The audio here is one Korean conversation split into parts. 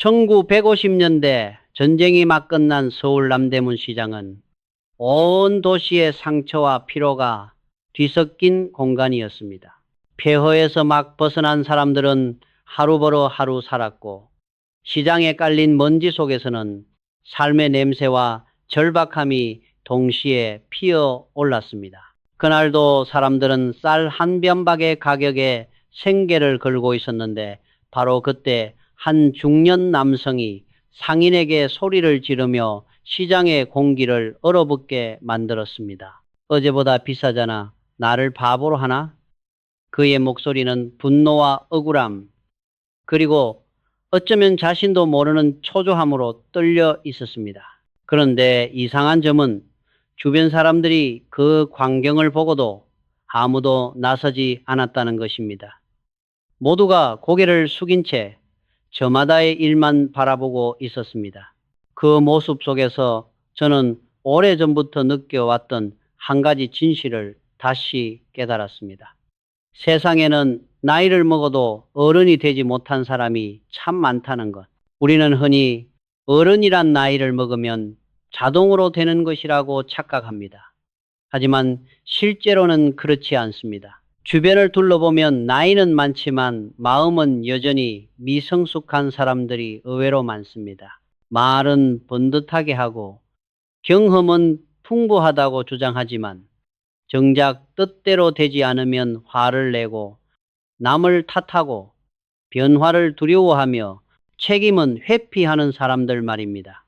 1950년대 전쟁이 막 끝난 서울 남대문 시장은 온 도시의 상처와 피로가 뒤섞인 공간이었습니다. 폐허에서 막 벗어난 사람들은 하루 벌어 하루 살았고, 시장에 깔린 먼지 속에서는 삶의 냄새와 절박함이 동시에 피어 올랐습니다. 그날도 사람들은 쌀 한 변박의 가격에 생계를 걸고 있었는데, 바로 그때 한 중년 남성이 상인에게 소리를 지르며 시장의 공기를 얼어붙게 만들었습니다. 어제보다 비싸잖아. 나를 바보로 하나? 그의 목소리는 분노와 억울함, 그리고 어쩌면 자신도 모르는 초조함으로 떨려 있었습니다. 그런데 이상한 점은 주변 사람들이 그 광경을 보고도 아무도 나서지 않았다는 것입니다. 모두가 고개를 숙인 채 저마다의 일만 바라보고 있었습니다. 그 모습 속에서 저는 오래전부터 느껴왔던 한 가지 진실을 다시 깨달았습니다. 세상에는 나이를 먹어도 어른이 되지 못한 사람이 참 많다는 것. 우리는 흔히 어른이란 나이를 먹으면 자동으로 되는 것이라고 착각합니다. 하지만 실제로는 그렇지 않습니다. 주변을 둘러보면 나이는 많지만 마음은 여전히 미성숙한 사람들이 의외로 많습니다. 말은 번듯하게 하고 경험은 풍부하다고 주장하지만 정작 뜻대로 되지 않으면 화를 내고 남을 탓하고 변화를 두려워하며 책임은 회피하는 사람들 말입니다.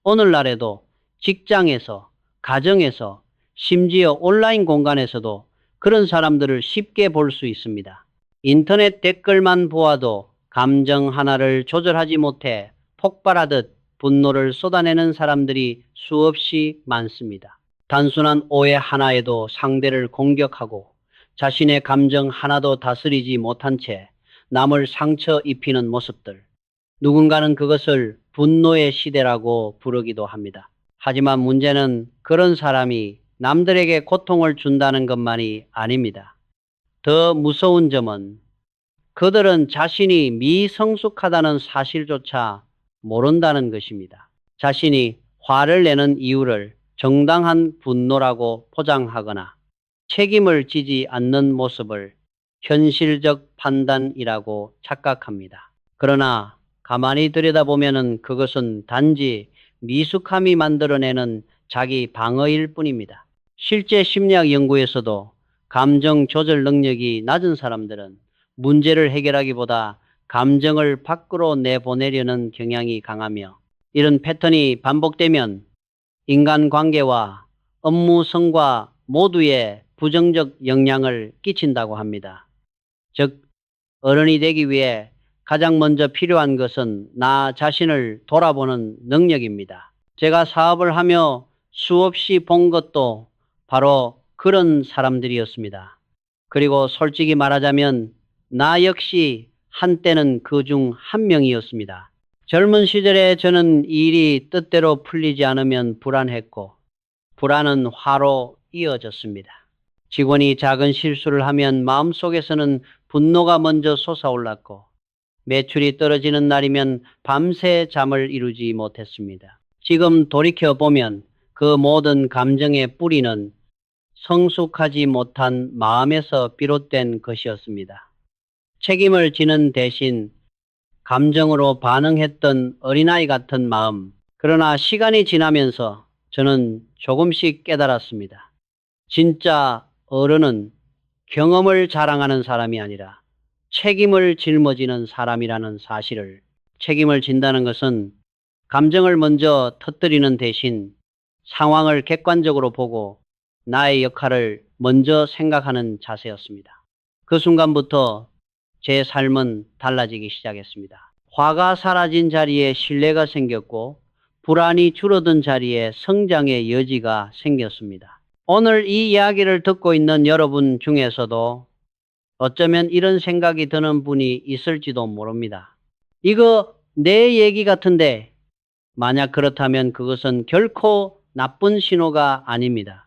오늘날에도 직장에서, 가정에서, 심지어 온라인 공간에서도 그런 사람들을 쉽게 볼 수 있습니다. 인터넷 댓글만 보아도 감정 하나를 조절하지 못해 폭발하듯 분노를 쏟아내는 사람들이 수없이 많습니다. 단순한 오해 하나에도 상대를 공격하고 자신의 감정 하나도 다스리지 못한 채 남을 상처 입히는 모습들. 누군가는 그것을 분노의 시대라고 부르기도 합니다. 하지만 문제는 그런 사람이 남들에게 고통을 준다는 것만이 아닙니다. 더 무서운 점은 그들은 자신이 미성숙하다는 사실조차 모른다는 것입니다. 자신이 화를 내는 이유를 정당한 분노라고 포장하거나 책임을 지지 않는 모습을 현실적 판단이라고 착각합니다. 그러나 가만히 들여다보면 그것은 단지 미숙함이 만들어내는 자기 방어일 뿐입니다. 실제 심리학 연구에서도 감정 조절 능력이 낮은 사람들은 문제를 해결하기보다 감정을 밖으로 내보내려는 경향이 강하며, 이런 패턴이 반복되면 인간관계와 업무성과 모두에 부정적 영향을 끼친다고 합니다. 즉, 어른이 되기 위해 가장 먼저 필요한 것은 나 자신을 돌아보는 능력입니다. 제가 사업을 하며 수없이 본 것도 바로 그런 사람들이었습니다. 그리고 솔직히 말하자면 나 역시 한때는 그 중 한 명이었습니다. 젊은 시절에 저는 일이 뜻대로 풀리지 않으면 불안했고, 불안은 화로 이어졌습니다. 직원이 작은 실수를 하면 마음속에서는 분노가 먼저 솟아올랐고, 매출이 떨어지는 날이면 밤새 잠을 이루지 못했습니다. 지금 돌이켜보면 그 모든 감정의 뿌리는 성숙하지 못한 마음에서 비롯된 것이었습니다. 책임을 지는 대신 감정으로 반응했던 어린아이 같은 마음. 그러나 시간이 지나면서 저는 조금씩 깨달았습니다. 진짜 어른은 경험을 자랑하는 사람이 아니라 책임을 짊어지는 사람이라는 사실을. 책임을 진다는 것은 감정을 먼저 터뜨리는 대신 상황을 객관적으로 보고 나의 역할을 먼저 생각하는 자세였습니다. 그 순간부터 제 삶은 달라지기 시작했습니다. 화가 사라진 자리에 신뢰가 생겼고, 불안이 줄어든 자리에 성장의 여지가 생겼습니다. 오늘 이 이야기를 듣고 있는 여러분 중에서도 어쩌면 이런 생각이 드는 분이 있을지도 모릅니다. 이거 내 얘기 같은데, 만약 그렇다면 그것은 결코 나쁜 신호가 아닙니다.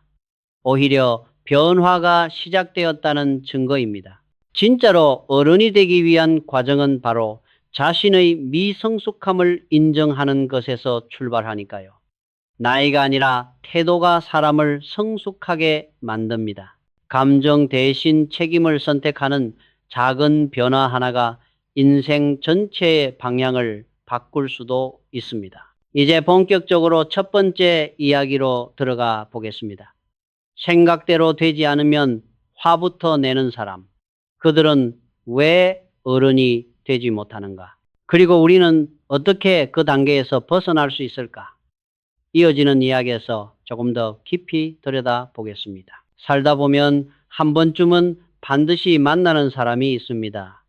오히려 변화가 시작되었다는 증거입니다. 진짜로 어른이 되기 위한 과정은 바로 자신의 미성숙함을 인정하는 것에서 출발하니까요. 나이가 아니라 태도가 사람을 성숙하게 만듭니다. 감정 대신 책임을 선택하는 작은 변화 하나가 인생 전체의 방향을 바꿀 수도 있습니다. 이제 본격적으로 첫 번째 이야기로 들어가 보겠습니다. 생각대로 되지 않으면 화부터 내는 사람. 그들은 왜 어른이 되지 못하는가? 그리고 우리는 어떻게 그 단계에서 벗어날 수 있을까? 이어지는 이야기에서 조금 더 깊이 들여다 보겠습니다. 살다 보면 한 번쯤은 반드시 만나는 사람이 있습니다.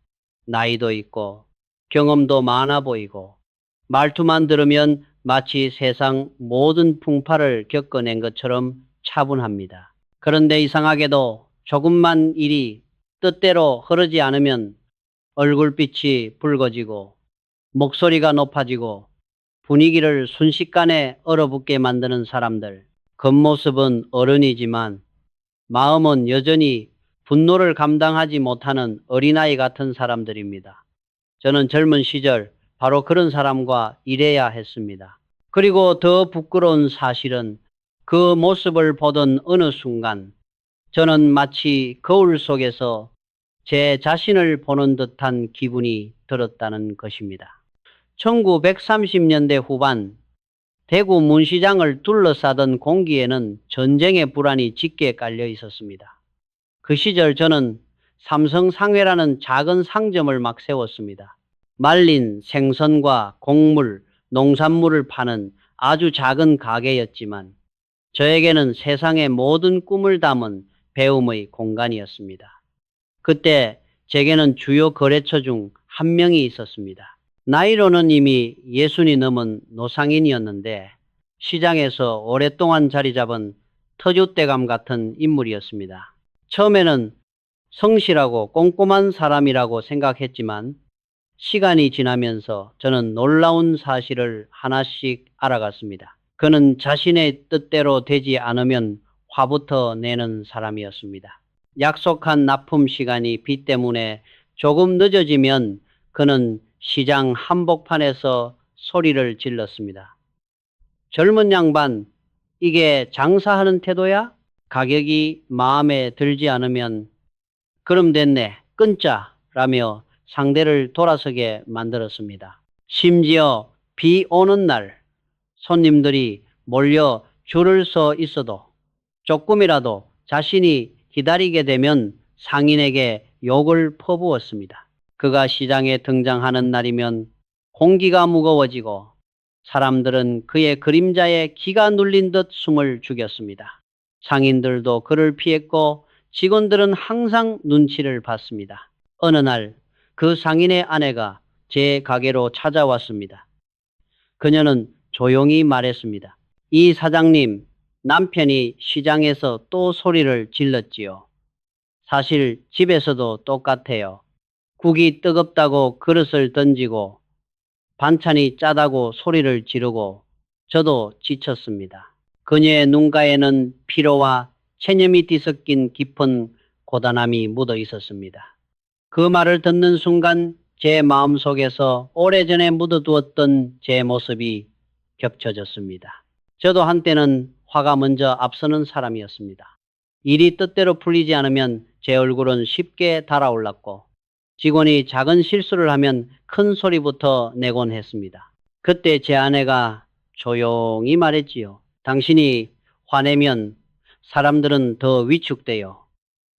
나이도 있고 경험도 많아 보이고 말투만 들으면 마치 세상 모든 풍파를 겪어낸 것처럼 차분합니다. 그런데 이상하게도 조금만 일이 뜻대로 흐르지 않으면 얼굴빛이 붉어지고 목소리가 높아지고 분위기를 순식간에 얼어붙게 만드는 사람들. 겉모습은 어른이지만 마음은 여전히 분노를 감당하지 못하는 어린아이 같은 사람들입니다. 저는 젊은 시절 바로 그런 사람과 일해야 했습니다. 그리고 더 부끄러운 사실은 그 모습을 보던 어느 순간 저는 마치 거울 속에서 제 자신을 보는 듯한 기분이 들었다는 것입니다. 1930년대 후반 대구 문시장을 둘러싸던 공기에는 전쟁의 불안이 짙게 깔려 있었습니다. 그 시절 저는 삼성상회라는 작은 상점을 막 세웠습니다. 말린 생선과 곡물, 농산물을 파는 아주 작은 가게였지만 저에게는 세상의 모든 꿈을 담은 배움의 공간이었습니다. 그때 제게는 주요 거래처 중 한 명이 있었습니다. 나이로는 이미 60이 넘은 노상인이었는데 시장에서 오랫동안 자리 잡은 터줏대감 같은 인물이었습니다. 처음에는 성실하고 꼼꼼한 사람이라고 생각했지만 시간이 지나면서 저는 놀라운 사실을 하나씩 알아갔습니다. 그는 자신의 뜻대로 되지 않으면 화부터 내는 사람이었습니다. 약속한 납품 시간이 비 때문에 조금 늦어지면 그는 시장 한복판에서 소리를 질렀습니다. 젊은 양반, 이게 장사하는 태도야? 가격이 마음에 들지 않으면 그럼 됐네, 끊자 라며 상대를 돌아서게 만들었습니다. 심지어 비 오는 날 손님들이 몰려 줄을 서 있어도 조금이라도 자신이 기다리게 되면 상인에게 욕을 퍼부었습니다. 그가 시장에 등장하는 날이면 공기가 무거워지고 사람들은 그의 그림자에 기가 눌린 듯 숨을 죽였습니다. 상인들도 그를 피했고 직원들은 항상 눈치를 봤습니다. 어느 날 그 상인의 아내가 제 가게로 찾아왔습니다. 그녀는 조용히 말했습니다. 이 사장님, 남편이 시장에서 또 소리를 질렀지요. 사실 집에서도 똑같아요. 국이 뜨겁다고 그릇을 던지고 반찬이 짜다고 소리를 지르고 저도 지쳤습니다. 그녀의 눈가에는 피로와 체념이 뒤섞인 깊은 고단함이 묻어 있었습니다. 그 말을 듣는 순간 제 마음속에서 오래전에 묻어두었던 제 모습이 겹쳐졌습니다. 저도 한때는 화가 먼저 앞서는 사람이었습니다. 일이 뜻대로 풀리지 않으면 제 얼굴은 쉽게 달아올랐고 직원이 작은 실수를 하면 큰 소리부터 내곤 했습니다. 그때 제 아내가 조용히 말했지요. 당신이 화내면 사람들은 더 위축돼요.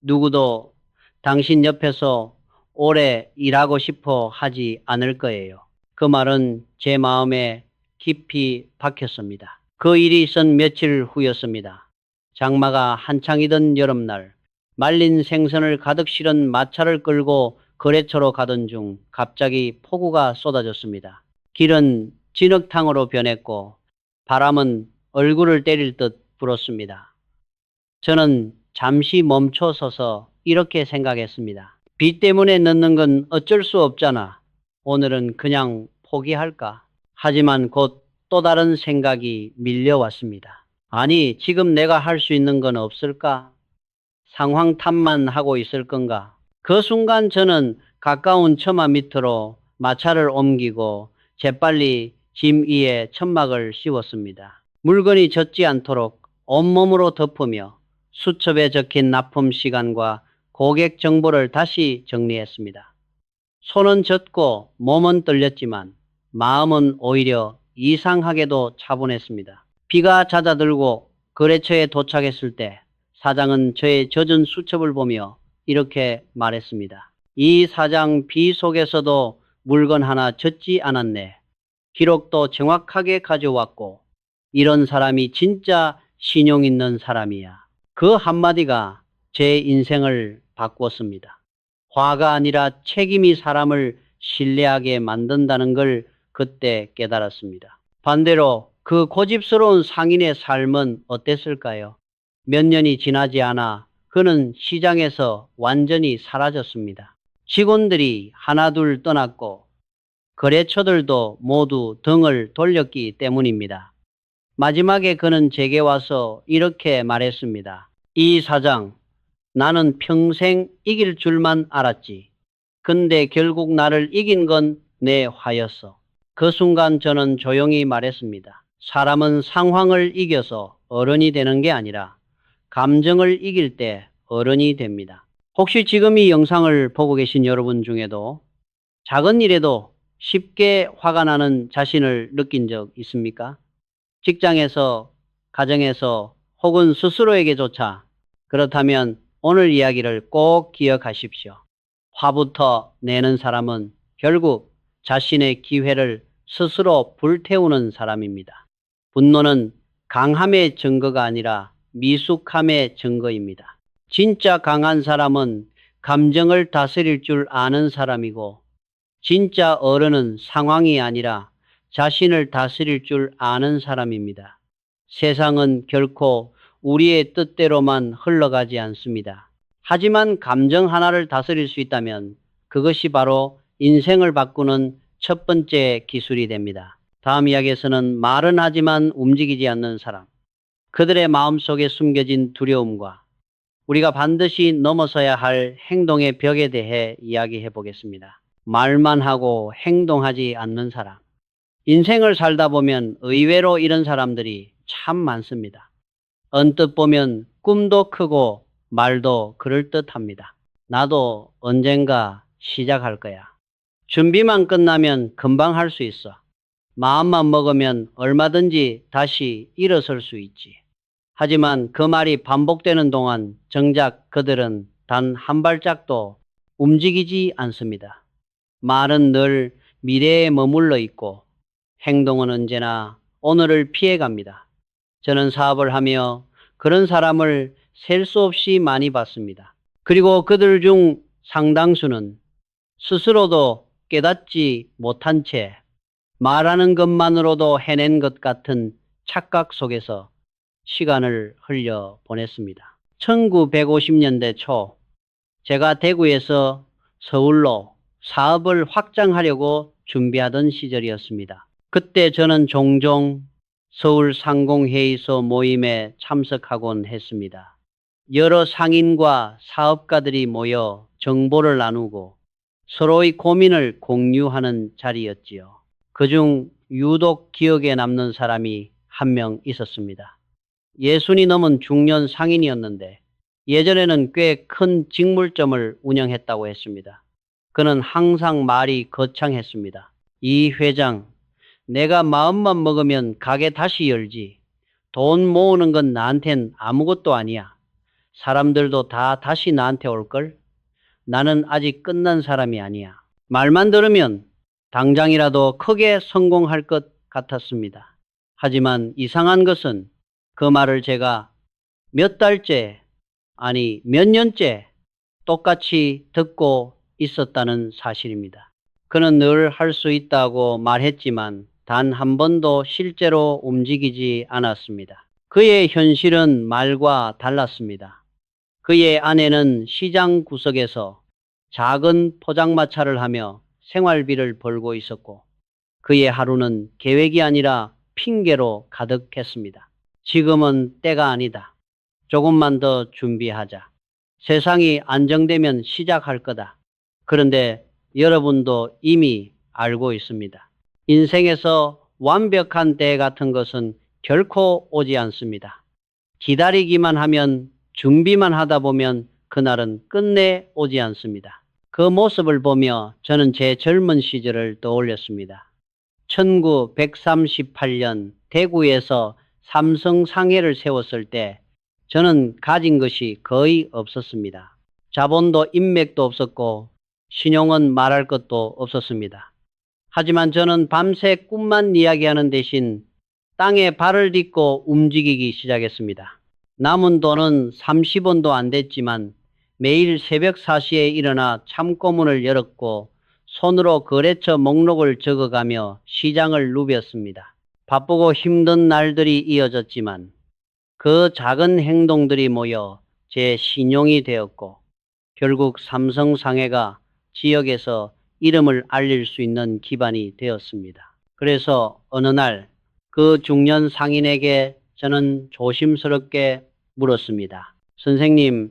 누구도 당신 옆에서 오래 일하고 싶어 하지 않을 거예요. 그 말은 제 마음에 깊이 박혔습니다. 그 일이 있은 며칠 후였습니다. 장마가 한창이던 여름날 말린 생선을 가득 실은 마차를 끌고 거래처로 가던 중 갑자기 폭우가 쏟아졌습니다. 길은 진흙탕으로 변했고 바람은 얼굴을 때릴 듯 불었습니다. 저는 잠시 멈춰 서서 이렇게 생각했습니다. 비 때문에 늦는 건 어쩔 수 없잖아. 오늘은 그냥 포기할까? 하지만 곧 또 다른 생각이 밀려왔습니다. 아니, 지금 내가 할 수 있는 건 없을까? 상황 탓만 하고 있을 건가? 그 순간 저는 가까운 처마 밑으로 마차를 옮기고 재빨리 짐 위에 천막을 씌웠습니다. 물건이 젖지 않도록 온몸으로 덮으며 수첩에 적힌 납품 시간과 고객 정보를 다시 정리했습니다. 손은 젖고 몸은 떨렸지만 마음은 오히려 이상하게도 차분했습니다. 비가 잦아들고 거래처에 도착했을 때 사장은 저의 젖은 수첩을 보며 이렇게 말했습니다. 이 사장, 비 속에서도 물건 하나 젖지 않았네. 기록도 정확하게 가져왔고 이런 사람이 진짜 신용 있는 사람이야. 그 한마디가 제 인생을 바꾸었습니다. 화가 아니라 책임이 사람을 신뢰하게 만든다는 걸 그때 깨달았습니다. 반대로 그 고집스러운 상인의 삶은 어땠을까요? 몇 년이 지나지 않아 그는 시장에서 완전히 사라졌습니다. 직원들이 하나둘 떠났고 거래처들도 모두 등을 돌렸기 때문입니다. 마지막에 그는 제게 와서 이렇게 말했습니다. 이 사장, 나는 평생 이길 줄만 알았지. 근데 결국 나를 이긴 건 내 화였어. 그 순간 저는 조용히 말했습니다. 사람은 상황을 이겨서 어른이 되는 게 아니라 감정을 이길 때 어른이 됩니다. 혹시 지금 이 영상을 보고 계신 여러분 중에도 작은 일에도 쉽게 화가 나는 자신을 느낀 적 있습니까? 직장에서, 가정에서 혹은 스스로에게조차. 그렇다면 오늘 이야기를 꼭 기억하십시오. 화부터 내는 사람은 결국 자신의 기회를 스스로 불태우는 사람입니다. 분노는 강함의 증거가 아니라 미숙함의 증거입니다. 진짜 강한 사람은 감정을 다스릴 줄 아는 사람이고, 진짜 어른은 상황이 아니라 자신을 다스릴 줄 아는 사람입니다. 세상은 결코 우리의 뜻대로만 흘러가지 않습니다. 하지만 감정 하나를 다스릴 수 있다면 그것이 바로 인생을 바꾸는 첫 번째 기술이 됩니다. 다음 이야기에서는 말은 하지만 움직이지 않는 사람, 그들의 마음속에 숨겨진 두려움과 우리가 반드시 넘어서야 할 행동의 벽에 대해 이야기해 보겠습니다. 말만 하고 행동하지 않는 사람. 인생을 살다 보면 의외로 이런 사람들이 참 많습니다. 언뜻 보면 꿈도 크고 말도 그럴듯합니다. 나도 언젠가 시작할 거야. 준비만 끝나면 금방 할 수 있어. 마음만 먹으면 얼마든지 다시 일어설 수 있지. 하지만 그 말이 반복되는 동안 정작 그들은 단 한 발짝도 움직이지 않습니다. 말은 늘 미래에 머물러 있고 행동은 언제나 오늘을 피해갑니다. 저는 사업을 하며 그런 사람을 셀 수 없이 많이 봤습니다. 그리고 그들 중 상당수는 스스로도 깨닫지 못한 채 말하는 것만으로도 해낸 것 같은 착각 속에서 시간을 흘려 보냈습니다. 1950년대 초 제가 대구에서 서울로 사업을 확장하려고 준비하던 시절이었습니다. 그때 저는 종종 서울 상공회의소 모임에 참석하곤 했습니다. 여러 상인과 사업가들이 모여 정보를 나누고 서로의 고민을 공유하는 자리였지요. 그중 유독 기억에 남는 사람이 한 명 있었습니다. 60이 넘은 중년 상인이었는데 예전에는 꽤 큰 직물점을 운영했다고 했습니다. 그는 항상 말이 거창했습니다. 이 회장, 내가 마음만 먹으면 가게 다시 열지. 돈 모으는 건 나한텐 아무것도 아니야. 사람들도 다 다시 나한테 올걸? 나는 아직 끝난 사람이 아니야. 말만 들으면 당장이라도 크게 성공할 것 같았습니다. 하지만 이상한 것은 그 말을 제가 몇 달째, 아니 몇 년째 똑같이 듣고 있었다는 사실입니다. 그는 늘 할 수 있다고 말했지만 단 한 번도 실제로 움직이지 않았습니다. 그의 현실은 말과 달랐습니다. 그의 아내는 시장 구석에서 작은 포장마차를 하며 생활비를 벌고 있었고 그의 하루는 계획이 아니라 핑계로 가득했습니다. 지금은 때가 아니다. 조금만 더 준비하자. 세상이 안정되면 시작할 거다. 그런데 여러분도 이미 알고 있습니다. 인생에서 완벽한 때 같은 것은 결코 오지 않습니다. 기다리기만 하면, 준비만 하다 보면 그날은 끝내 오지 않습니다. 그 모습을 보며 저는 제 젊은 시절을 떠올렸습니다. 1938년 대구에서 삼성 상해를 세웠을 때 저는 가진 것이 거의 없었습니다. 자본도 인맥도 없었고 신용은 말할 것도 없었습니다. 하지만 저는 밤새 꿈만 이야기하는 대신 땅에 발을 딛고 움직이기 시작했습니다. 남은 돈은 30원도 안 됐지만 매일 새벽 4시에 일어나 창고문을 열었고 손으로 거래처 목록을 적어가며 시장을 누볐습니다. 바쁘고 힘든 날들이 이어졌지만 그 작은 행동들이 모여 제 신용이 되었고 결국 삼성상해가 지역에서 이름을 알릴 수 있는 기반이 되었습니다. 그래서 어느 날 그 중년 상인에게 저는 조심스럽게 물었습니다. 선생님,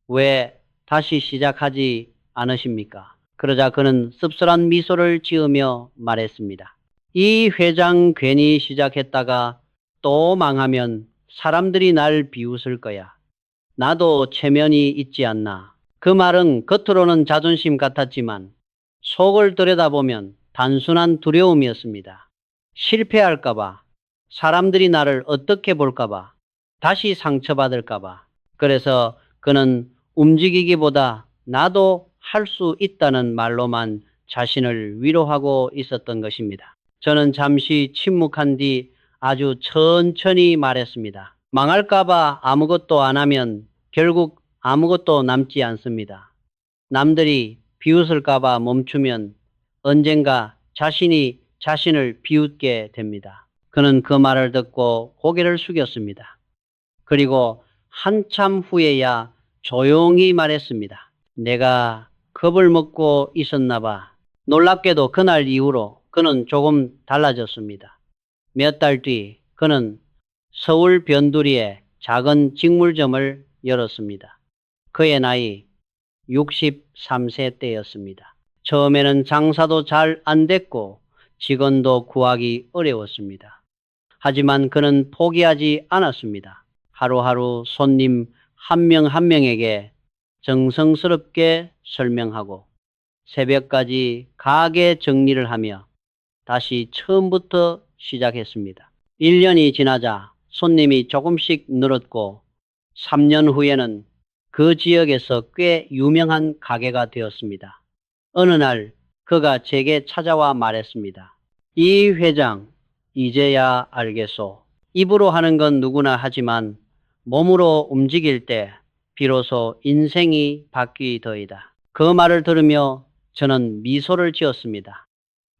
왜 다시 시작하지 않으십니까? 그러자 그는 씁쓸한 미소를 지으며 말했습니다. 이 회장 괜히 시작했다가 또 망하면 사람들이 날 비웃을 거야. 나도 체면이 있지 않나. 그 말은 겉으로는 자존심 같았지만 속을 들여다보면 단순한 두려움이었습니다. 실패할까봐, 사람들이 나를 어떻게 볼까봐, 다시 상처받을까봐. 그래서 그는 움직이기보다 나도 할 수 있다는 말로만 자신을 위로하고 있었던 것입니다. 저는 잠시 침묵한 뒤 아주 천천히 말했습니다. 망할까봐 아무것도 안 하면 결국 아무것도 남지 않습니다. 남들이 비웃을까봐 멈추면 언젠가 자신이 자신을 비웃게 됩니다. 그는 그 말을 듣고 고개를 숙였습니다. 그리고 한참 후에야 조용히 말했습니다. 내가 겁을 먹고 있었나 봐. 놀랍게도 그날 이후로 그는 조금 달라졌습니다. 몇 달 뒤 그는 서울 변두리에 작은 직물점을 열었습니다. 그의 나이 63세 때였습니다. 처음에는 장사도 잘 안 됐고 직원도 구하기 어려웠습니다. 하지만 그는 포기하지 않았습니다. 하루하루 손님 한 명 한 명에게 정성스럽게 설명하고 새벽까지 가게 정리를 하며 다시 처음부터 시작했습니다. 1년이 지나자 손님이 조금씩 늘었고 3년 후에는 그 지역에서 꽤 유명한 가게가 되었습니다. 어느 날 그가 제게 찾아와 말했습니다. 이 회장, 이제야 알겠소. 입으로 하는 건 누구나 하지만 몸으로 움직일 때 비로소 인생이 바뀌더이다. 그 말을 들으며 저는 미소를 지었습니다.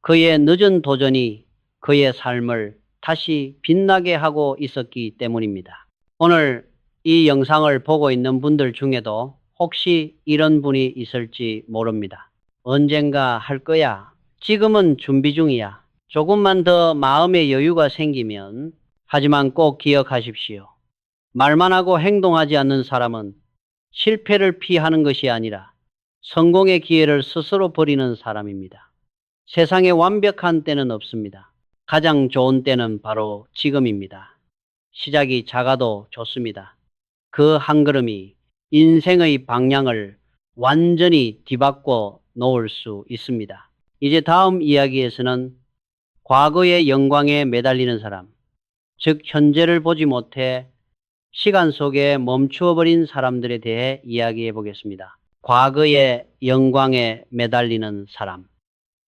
그의 늦은 도전이 그의 삶을 다시 빛나게 하고 있었기 때문입니다. 오늘 이 영상을 보고 있는 분들 중에도 혹시 이런 분이 있을지 모릅니다. 언젠가 할 거야. 지금은 준비 중이야. 조금만 더 마음의 여유가 생기면. 하지만 꼭 기억하십시오. 말만 하고 행동하지 않는 사람은 실패를 피하는 것이 아니라 성공의 기회를 스스로 버리는 사람입니다. 세상에 완벽한 때는 없습니다. 가장 좋은 때는 바로 지금입니다. 시작이 작아도 좋습니다. 그 한 걸음이 인생의 방향을 완전히 뒤바꿔 놓을 수 있습니다. 이제 다음 이야기에서는 과거의 영광에 매달리는 사람, 즉 현재를 보지 못해 시간 속에 멈추어 버린 사람들에 대해 이야기해 보겠습니다. 과거의 영광에 매달리는 사람.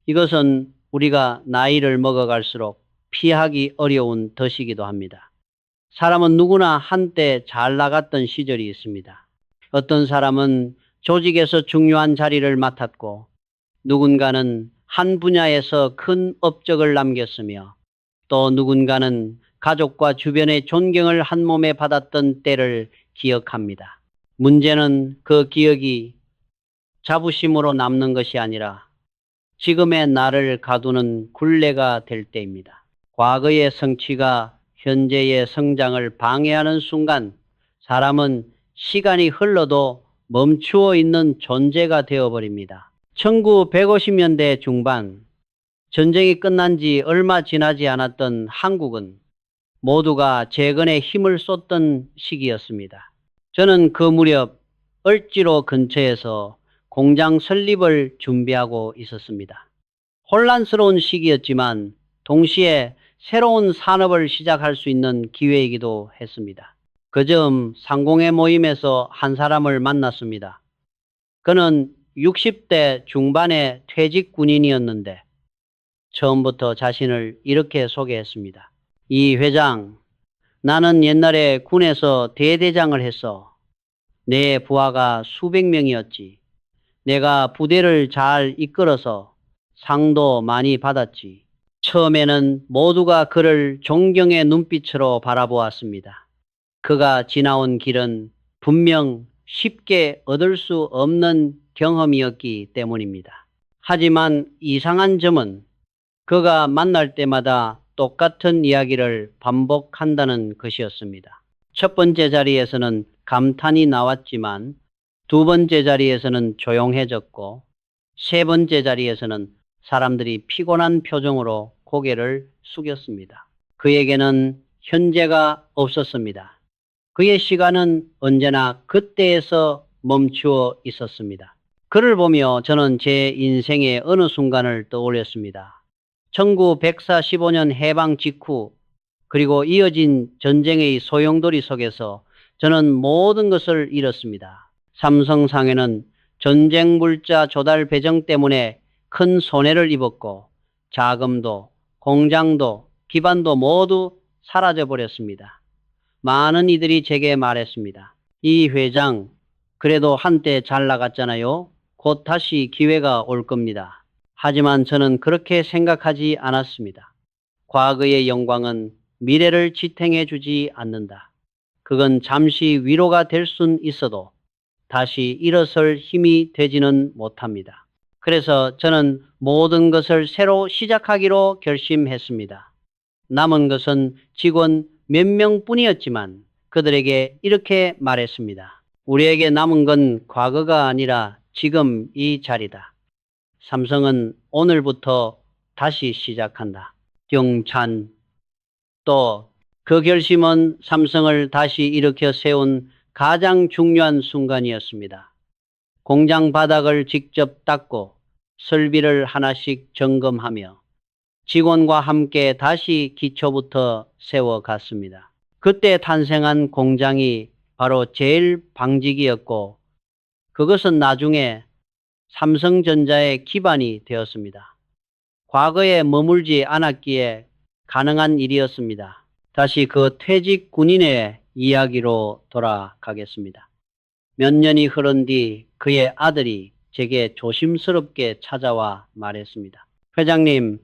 이것은 우리가 나이를 먹어갈수록 피하기 어려운 덫이기도 합니다. 사람은 누구나 한때 잘 나갔던 시절이 있습니다. 어떤 사람은 조직에서 중요한 자리를 맡았고 누군가는 한 분야에서 큰 업적을 남겼으며 또 누군가는 가족과 주변의 존경을 한 몸에 받았던 때를 기억합니다. 문제는 그 기억이 자부심으로 남는 것이 아니라 지금의 나를 가두는 굴레가 될 때입니다. 과거의 성취가 현재의 성장을 방해하는 순간 사람은 시간이 흘러도 멈추어 있는 존재가 되어버립니다. 1950년대 중반 전쟁이 끝난 지 얼마 지나지 않았던 한국은 모두가 재건에 힘을 쏟던 시기였습니다. 저는 그 무렵 을지로 근처에서 공장 설립을 준비하고 있었습니다. 혼란스러운 시기였지만 동시에 새로운 산업을 시작할 수 있는 기회이기도 했습니다. 그즈음 상공회 모임에서 한 사람을 만났습니다. 그는 60대 중반의 퇴직 군인이었는데 처음부터 자신을 이렇게 소개했습니다. 이 회장, 나는 옛날에 군에서 대대장을 했어. 내 부하가 수백 명이었지. 내가 부대를 잘 이끌어서 상도 많이 받았지. 처음에는 모두가 그를 존경의 눈빛으로 바라보았습니다. 그가 지나온 길은 분명 쉽게 얻을 수 없는 경험이었기 때문입니다. 하지만 이상한 점은 그가 만날 때마다 똑같은 이야기를 반복한다는 것이었습니다. 첫 번째 자리에서는 감탄이 나왔지만 두 번째 자리에서는 조용해졌고 세 번째 자리에서는 사람들이 피곤한 표정으로 고개를 숙였습니다. 그에게는 현재가 없었습니다. 그의 시간은 언제나 그때에서 멈추어 있었습니다. 그를 보며 저는 제 인생의 어느 순간을 떠올렸습니다. 1945년 해방 직후 그리고 이어진 전쟁의 소용돌이 속에서 저는 모든 것을 잃었습니다. 삼성상해는 전쟁 물자 조달 배정 때문에 큰 손해를 입었고 자금도 공장도 기반도 모두 사라져 버렸습니다. 많은 이들이 제게 말했습니다. 이 회장, 그래도 한때 잘 나갔잖아요. 곧 다시 기회가 올 겁니다. 하지만 저는 그렇게 생각하지 않았습니다. 과거의 영광은 미래를 지탱해 주지 않는다. 그건 잠시 위로가 될 순 있어도 다시 일어설 힘이 되지는 못합니다. 그래서 저는 모든 것을 새로 시작하기로 결심했습니다. 남은 것은 직원 몇 명뿐이었지만 그들에게 이렇게 말했습니다. 우리에게 남은 건 과거가 아니라 지금 이 자리다. 삼성은 오늘부터 다시 시작한다. 경찬. 또 그 결심은 삼성을 다시 일으켜 세운 가장 중요한 순간이었습니다. 공장 바닥을 직접 닦고 설비를 하나씩 점검하며 직원과 함께 다시 기초부터 세워갔습니다. 그때 탄생한 공장이 바로 제일방직이었고 그것은 나중에 삼성전자의 기반이 되었습니다. 과거에 머물지 않았기에 가능한 일이었습니다. 다시 그 퇴직 군인의 이야기로 돌아가겠습니다. 몇 년이 흐른 뒤 그의 아들이 제게 조심스럽게 찾아와 말했습니다. 회장님,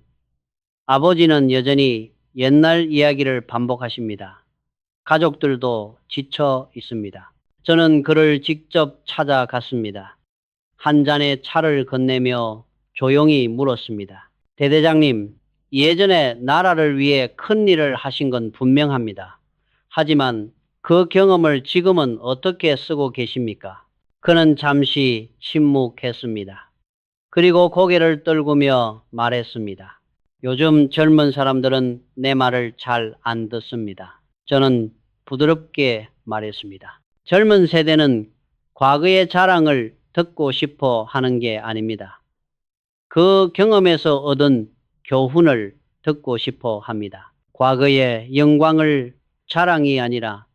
아버지는 여전히 옛날 이야기를 반복하십니다. 가족들도 지쳐 있습니다. 저는 그를 직접 찾아갔습니다. 한 잔의 차를 건네며 조용히 물었습니다. 대대장님, 예전에 나라를 위해 큰 일을 하신 건 분명합니다. 하지만 그 경험을 지금은 어떻게 쓰고 계십니까? 그는 잠시 침묵했습니다. 그리고 고개를 떨구며 말했습니다. 요즘 젊은 사람들은 내 말을 잘 안 듣습니다. 저는 부드럽게 말했습니다. 젊은 세대는 과거의 자랑을 듣고 싶어 하는 게 아닙니다. 그 경험에서 얻은 교훈을 듣고 싶어 합니다. 과거의 영광을 자랑이 아니라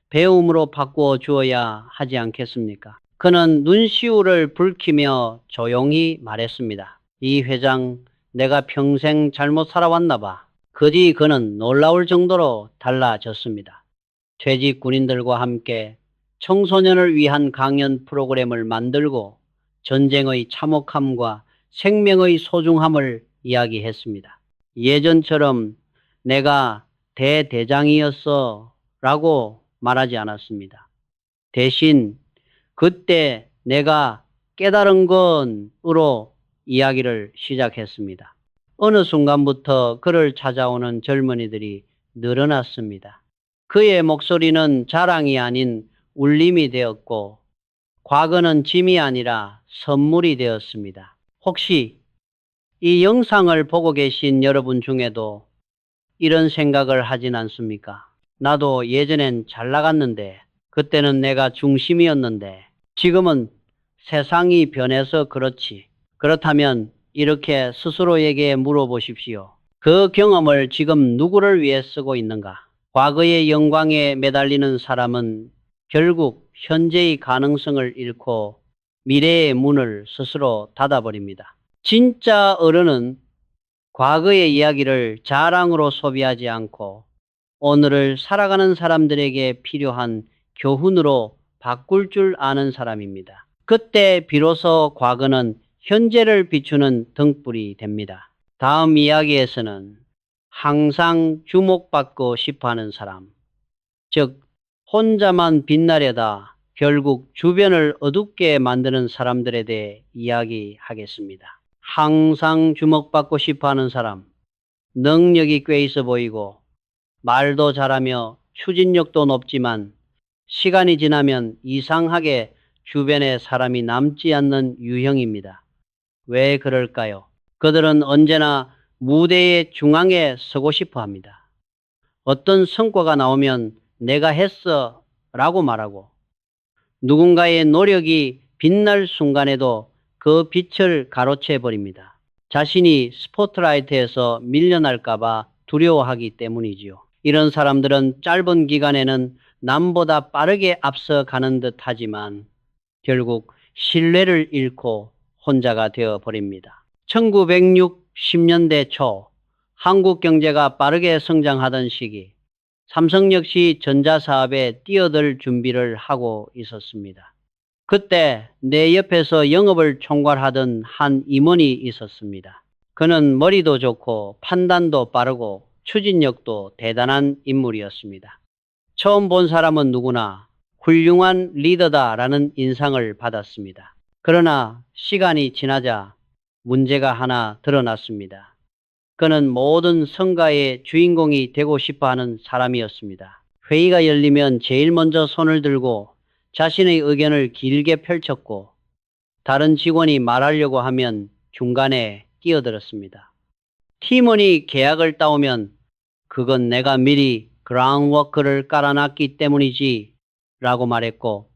배움으로 바꾸어 주어야 하지 않겠습니까? 그는 눈시울을 붉히며 조용히 말했습니다. 이 회장, 내가 평생 잘못 살아왔나 봐. 그 뒤 그는 놀라울 정도로 달라졌습니다. 퇴직 군인들과 함께 청소년을 위한 강연 프로그램을 만들고 전쟁의 참혹함과 생명의 소중함을 이야기했습니다. 예전처럼 내가 대대장이었어 라고 말하지 않았습니다. 대신 그때 내가 깨달은 건으로 이야기를 시작했습니다. 어느 순간부터 그를 찾아오는 젊은이들이 늘어났습니다. 그의 목소리는 자랑이 아닌 울림이 되었고 과거는 짐이 아니라 선물이 되었습니다. 혹시 이 영상을 보고 계신 여러분 중에도 이런 생각을 하진 않습니까? 나도 예전엔 잘 나갔는데, 그때는 내가 중심이었는데, 지금은 세상이 변해서 그렇지. 그렇다면 이렇게 스스로에게 물어보십시오. 그 경험을 지금 누구를 위해 쓰고 있는가? 과거의 영광에 매달리는 사람은 결국 현재의 가능성을 잃고 미래의 문을 스스로 닫아버립니다. 진짜 어른은 과거의 이야기를 자랑으로 소비하지 않고 오늘을 살아가는 사람들에게 필요한 교훈으로 바꿀 줄 아는 사람입니다. 그때 비로소 과거는 현재를 비추는 등불이 됩니다. 다음 이야기에서는 항상 주목받고 싶어하는 사람, 즉 혼자만 빛나려다 결국 주변을 어둡게 만드는 사람들에 대해 이야기하겠습니다. 항상 주목받고 싶어하는 사람, 능력이 꽤 있어 보이고 말도 잘하며 추진력도 높지만 시간이 지나면 이상하게 주변에 사람이 남지 않는 유형입니다. 왜 그럴까요? 그들은 언제나 무대의 중앙에 서고 싶어 합니다. 어떤 성과가 나오면 내가 했어 라고 말하고 누군가의 노력이 빛날 순간에도 그 빛을 가로채 버립니다. 자신이 스포트라이트에서 밀려날까봐 두려워하기 때문이지요. 이런 사람들은 짧은 기간에는 남보다 빠르게 앞서가는 듯 하지만 결국 신뢰를 잃고 혼자가 되어 버립니다. 1960년대 초 한국 경제가 빠르게 성장하던 시기, 삼성 역시 전자사업에 뛰어들 준비를 하고 있었습니다. 그때 내 옆에서 영업을 총괄하던 한 임원이 있었습니다. 그는 머리도 좋고 판단도 빠르고 추진력도 대단한 인물이었습니다. 처음 본 사람은 누구나 훌륭한 리더다라는 인상을 받았습니다. 그러나 시간이 지나자 문제가 하나 드러났습니다. 그는 모든 성과의 주인공이 되고 싶어하는 사람이었습니다. 회의가 열리면 제일 먼저 손을 들고 자신의 의견을 길게 펼쳤고 다른 직원이 말하려고 하면 중간에 끼어들었습니다. 팀원이 계약을 따오면 그건 내가 미리 그라운드워크를 깔아놨기 때문이지 라고 말했고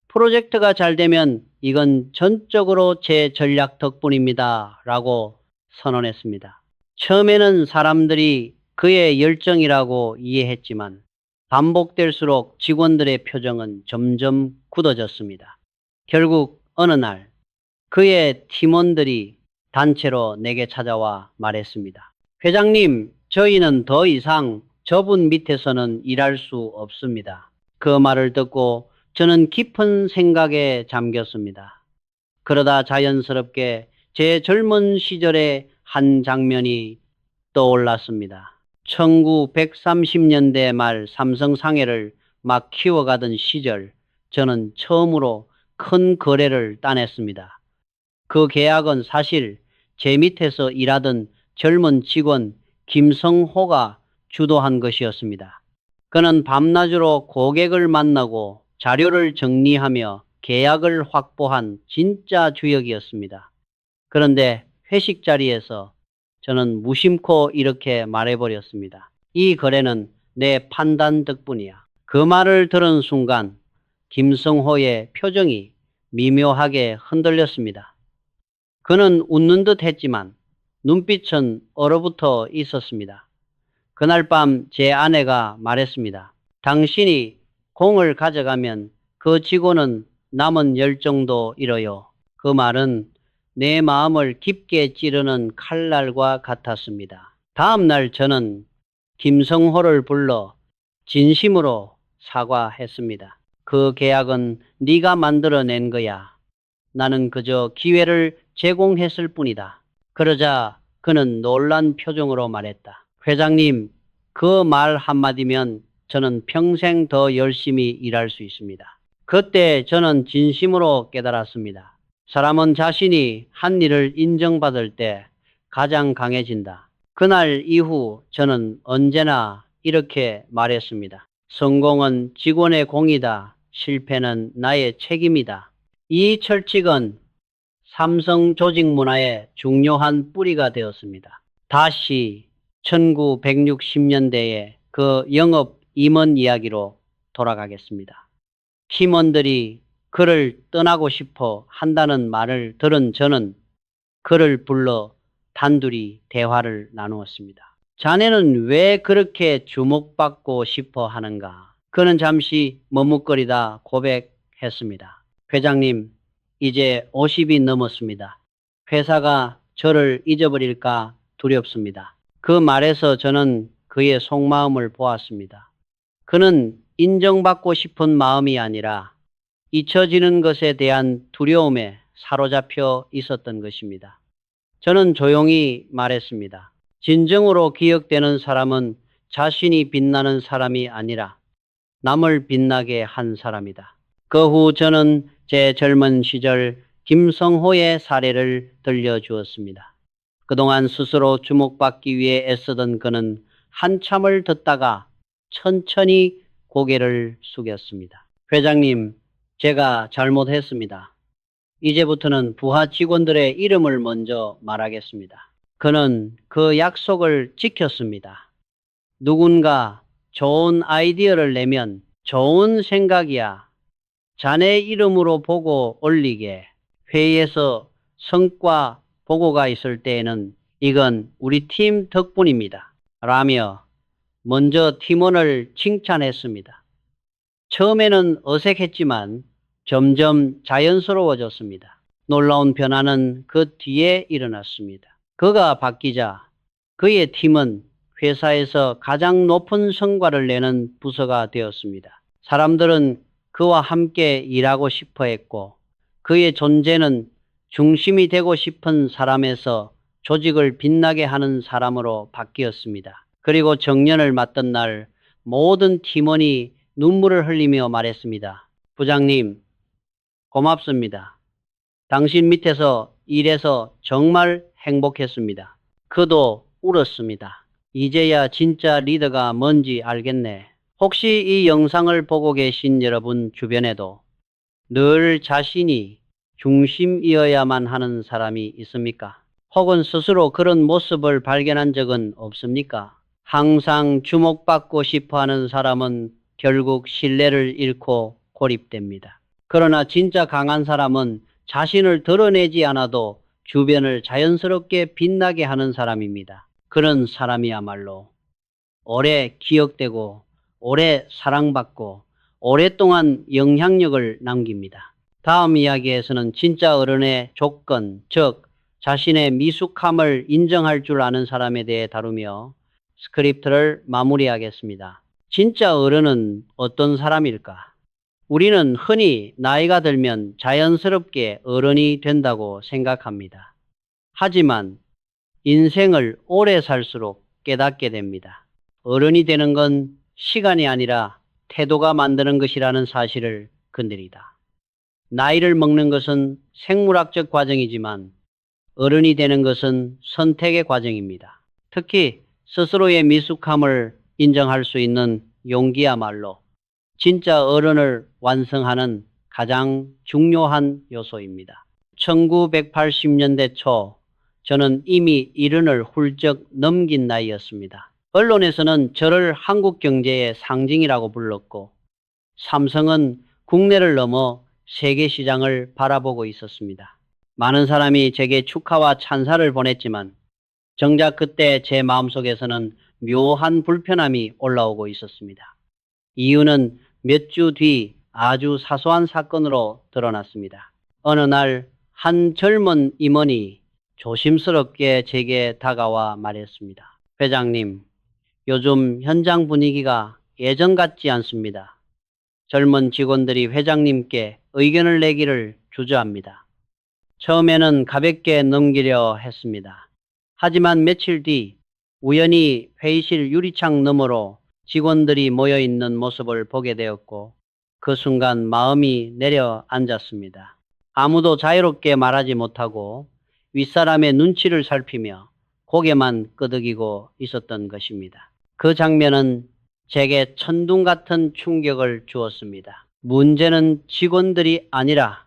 프로젝트가 잘 되면 이건 전적으로 제 전략 덕분입니다 라고 선언했습니다. 처음에는 사람들이 그의 열정이라고 이해했지만 반복될수록 직원들의 표정은 점점 굳어졌습니다. 결국 어느 날 그의 팀원들이 단체로 내게 찾아와 말했습니다. 회장님, 저희는 더 이상 저분 밑에서는 일할 수 없습니다. 그 말을 듣고 저는 깊은 생각에 잠겼습니다. 그러다 자연스럽게 제 젊은 시절의 한 장면이 떠올랐습니다. 1930년대 말 삼성 상해를 막 키워가던 시절 저는 처음으로 큰 거래를 따냈습니다. 그 계약은 사실 제 밑에서 일하던 젊은 직원 김성호가 주도한 것이었습니다. 그는 밤낮으로 고객을 만나고 자료를 정리하며 계약을 확보한 진짜 주역이었습니다. 그런데 회식 자리에서 저는 무심코 이렇게 말해버렸습니다. 이 거래는 내 판단 덕분이야. 그 말을 들은 순간 김성호의 표정이 미묘하게 흔들렸습니다. 그는 웃는 듯 했지만 눈빛은 얼어붙어 있었습니다. 그날 밤 제 아내가 말했습니다. 당신이 공을 가져가면 그 직원은 남은 열정도 잃어요. 그 말은 내 마음을 깊게 찌르는 칼날과 같았습니다. 다음 날 저는 김성호를 불러 진심으로 사과했습니다. 그 계약은 네가 만들어낸 거야. 나는 그저 기회를 제공했을 뿐이다. 그러자 그는 놀란 표정으로 말했다. 회장님, 그 말 한마디면 저는 평생 더 열심히 일할 수 있습니다. 그때 저는 진심으로 깨달았습니다. 사람은 자신이 한 일을 인정받을 때 가장 강해진다. 그날 이후 저는 언제나 이렇게 말했습니다. 성공은 직원의 공이다. 실패는 나의 책임이다. 이 철칙은 삼성 조직 문화의 중요한 뿌리가 되었습니다. 다시 1960년대의 그 영업 임원 이야기로 돌아가겠습니다. 팀원들이 그를 떠나고 싶어 한다는 말을 들은 저는 그를 불러 단둘이 대화를 나누었습니다. 자네는 왜 그렇게 주목받고 싶어 하는가? 그는 잠시 머뭇거리다 고백했습니다. 회장님, 이제 50이 넘었습니다. 회사가 저를 잊어버릴까 두렵습니다. 그 말에서 저는 그의 속마음을 보았습니다. 그는 인정받고 싶은 마음이 아니라 잊혀지는 것에 대한 두려움에 사로잡혀 있었던 것입니다. 저는 조용히 말했습니다. 진정으로 기억되는 사람은 자신이 빛나는 사람이 아니라 남을 빛나게 한 사람이다. 그 후 저는 제 젊은 시절 김성호의 사례를 들려주었습니다. 그동안 스스로 주목받기 위해 애쓰던 그는 한참을 듣다가 천천히 고개를 숙였습니다. 회장님, 제가 잘못했습니다. 이제부터는 부하 직원들의 이름을 먼저 말하겠습니다. 그는 그 약속을 지켰습니다. 누군가 좋은 아이디어를 내면 좋은 생각이야. 자네 이름으로 보고 올리게. 회의에서 성과 보고가 있을 때에는 이건 우리 팀 덕분입니다. 라며 먼저 팀원을 칭찬했습니다. 처음에는 어색했지만 점점 자연스러워졌습니다. 놀라운 변화는 그 뒤에 일어났습니다. 그가 바뀌자 그의 팀은 회사에서 가장 높은 성과를 내는 부서가 되었습니다. 사람들은 그와 함께 일하고 싶어 했고 그의 존재는 중심이 되고 싶은 사람에서 조직을 빛나게 하는 사람으로 바뀌었습니다. 그리고 정년을 맞던 날 모든 팀원이 눈물을 흘리며 말했습니다. 부장님, 고맙습니다. 당신 밑에서 일해서 정말 행복했습니다. 그도 울었습니다. 이제야 진짜 리더가 뭔지 알겠네. 혹시 이 영상을 보고 계신 여러분 주변에도 늘 자신이 중심이어야만 하는 사람이 있습니까? 혹은 스스로 그런 모습을 발견한 적은 없습니까? 항상 주목받고 싶어 하는 사람은 결국 신뢰를 잃고 고립됩니다. 그러나 진짜 강한 사람은 자신을 드러내지 않아도 주변을 자연스럽게 빛나게 하는 사람입니다. 그런 사람이야말로 오래 기억되고 오래 사랑받고 오랫동안 영향력을 남깁니다. 다음 이야기에서는 진짜 어른의 조건, 즉 자신의 미숙함을 인정할 줄 아는 사람에 대해 다루며 스크립트를 마무리하겠습니다. 진짜 어른은 어떤 사람일까? 우리는 흔히 나이가 들면 자연스럽게 어른이 된다고 생각합니다. 하지만 인생을 오래 살수록 깨닫게 됩니다. 어른이 되는 건 시간이 아니라 태도가 만드는 것이라는 사실을 건드리다. 나이를 먹는 것은 생물학적 과정이지만 어른이 되는 것은 선택의 과정입니다. 특히 스스로의 미숙함을 인정할 수 있는 용기야말로 진짜 어른을 완성하는 가장 중요한 요소입니다. 1980년대 초 저는 이미 이른을 훌쩍 넘긴 나이였습니다. 언론에서는 저를 한국 경제의 상징이라고 불렀고 삼성은 국내를 넘어 세계 시장을 바라보고 있었습니다. 많은 사람이 제게 축하와 찬사를 보냈지만 정작 그때 제 마음속에서는 묘한 불편함이 올라오고 있었습니다. 이유는 몇 주 뒤 아주 사소한 사건으로 드러났습니다. 어느 날 한 젊은 임원이 조심스럽게 제게 다가와 말했습니다. 회장님, 요즘 현장 분위기가 예전 같지 않습니다. 젊은 직원들이 회장님께 의견을 내기를 주저합니다. 처음에는 가볍게 넘기려 했습니다. 하지만 며칠 뒤 우연히 회의실 유리창 너머로 직원들이 모여 있는 모습을 보게 되었고 그 순간 마음이 내려앉았습니다. 아무도 자유롭게 말하지 못하고 윗사람의 눈치를 살피며 고개만 끄덕이고 있었던 것입니다. 그 장면은 제게 천둥 같은 충격을 주었습니다. 문제는 직원들이 아니라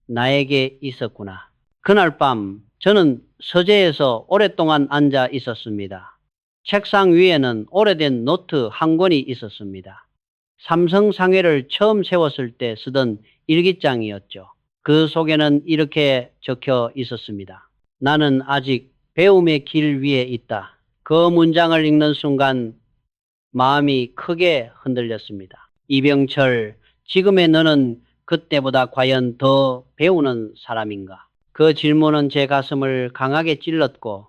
나에게 있었구나. 그날 밤 저는 서재에서 오랫동안 앉아 있었습니다. 책상 위에는 오래된 노트 한 권이 있었습니다. 삼성상회를 처음 세웠을 때 쓰던 일기장이었죠. 그 속에는 이렇게 적혀 있었습니다. 나는 아직 배움의 길 위에 있다. 그 문장을 읽는 순간 마음이 크게 흔들렸습니다. 이병철, 지금의 너는 그때보다 과연 더 배우는 사람인가? 그 질문은 제 가슴을 강하게 찔렀고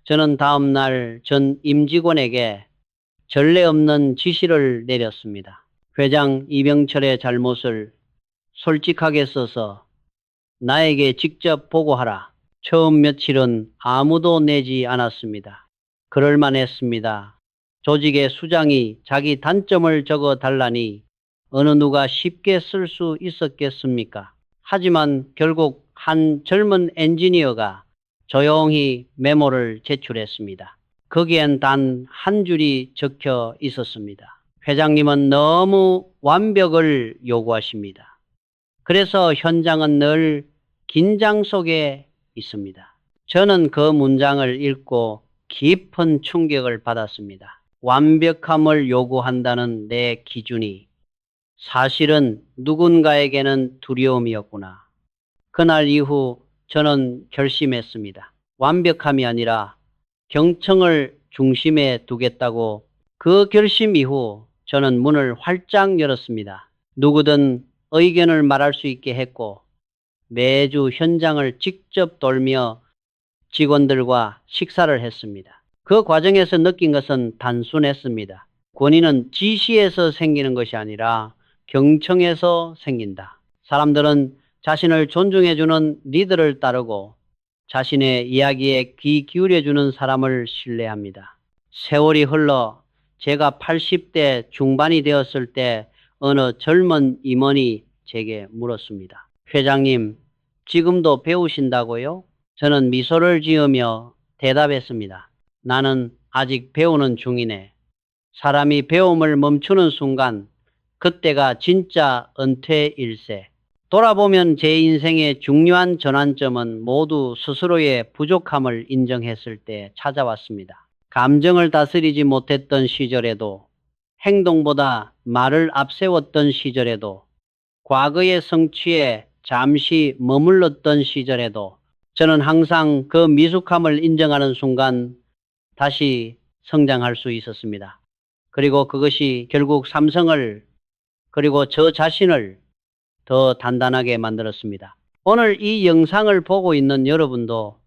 저는 다음 날 전 임직원에게 전례 없는 지시를 내렸습니다. 회장 이병철의 잘못을 솔직하게 써서 나에게 직접 보고하라. 처음 며칠은 아무도 내지 않았습니다. 그럴만 했습니다. 조직의 수장이 자기 단점을 적어 달라니 어느 누가 쉽게 쓸 수 있었겠습니까? 하지만 결국 한 젊은 엔지니어가 조용히 메모를 제출했습니다. 거기엔 단 한 줄이 적혀 있었습니다. 회장님은 너무 완벽을 요구하십니다. 그래서 현장은 늘 긴장 속에 있습니다. 저는 그 문장을 읽고 깊은 충격을 받았습니다. 완벽함을 요구한다는 내 기준이 사실은 누군가에게는 두려움이었구나. 그날 이후 저는 결심했습니다. 완벽함이 아니라 경청을 중심에 두겠다고. 그 결심 이후 저는 문을 활짝 열었습니다. 누구든 의견을 말할 수 있게 했고 매주 현장을 직접 돌며 직원들과 식사를 했습니다. 그 과정에서 느낀 것은 단순했습니다. 권위는 지시에서 생기는 것이 아니라 경청에서 생긴다. 사람들은 자신을 존중해주는 리더를 따르고 자신의 이야기에 귀 기울여주는 사람을 신뢰합니다. 세월이 흘러 제가 80대 중반이 되었을 때 어느 젊은 임원이 제게 물었습니다. 회장님, 지금도 배우신다고요? 저는 미소를 지으며 대답했습니다. 나는 아직 배우는 중이네. 사람이 배움을 멈추는 순간 그때가 진짜 은퇴일세. 돌아보면 제 인생의 중요한 전환점은 모두 스스로의 부족함을 인정했을 때 찾아왔습니다. 감정을 다스리지 못했던 시절에도, 행동보다 말을 앞세웠던 시절에도, 과거의 성취에 잠시 머물렀던 시절에도 저는 항상 그 미숙함을 인정하는 순간 다시 성장할 수 있었습니다. 그리고 그것이 결국 삼성을, 그리고 저 자신을 더 단단하게 만들었습니다. 오늘 이 영상을 보고 있는 여러분도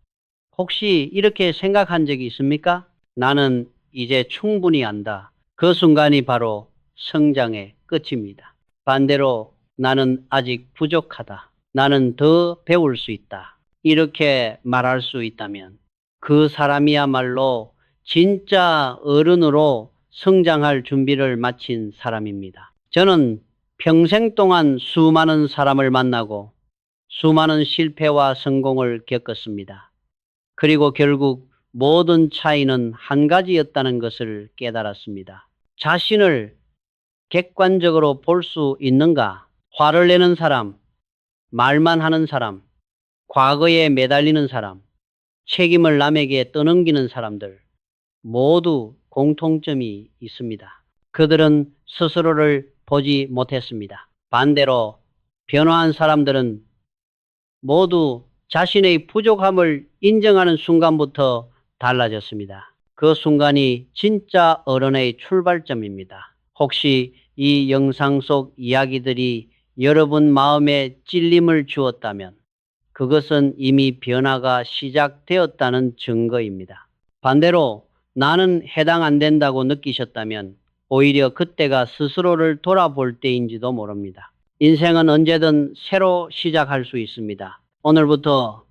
혹시 이렇게 생각한 적이 있습니까? 나는 이제 충분히 안다. 그 순간이 바로 성장의 끝입니다. 반대로 나는 아직 부족하다. 나는 더 배울 수 있다. 이렇게 말할 수 있다면 그 사람이야말로 진짜 어른으로 성장할 준비를 마친 사람입니다. 저는 평생 동안 수많은 사람을 만나고 수많은 실패와 성공을 겪었습니다. 그리고 결국 모든 차이는 한 가지였다는 것을 깨달았습니다. 자신을 객관적으로 볼 수 있는가? 화를 내는 사람, 말만 하는 사람, 과거에 매달리는 사람, 책임을 남에게 떠넘기는 사람들 모두 공통점이 있습니다. 그들은 스스로를 보지 못했습니다. 반대로 변화한 사람들은 모두 자신의 부족함을 인정하는 순간부터 달라졌습니다. 그 순간이 진짜 어른의 출발점입니다. 혹시 이 영상 속 이야기들이 여러분 마음에 찔림을 주었다면 그것은 이미 변화가 시작되었다는 증거입니다. 반대로 나는 해당 안 된다고 느끼셨다면 오히려 그때가 스스로를 돌아볼 때인지도 모릅니다. 인생은 언제든 새로 시작할 수 있습니다. 오늘부터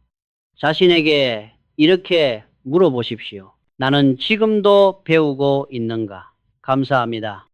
자신에게 이렇게 물어보십시오. 나는 지금도 배우고 있는가? 감사합니다.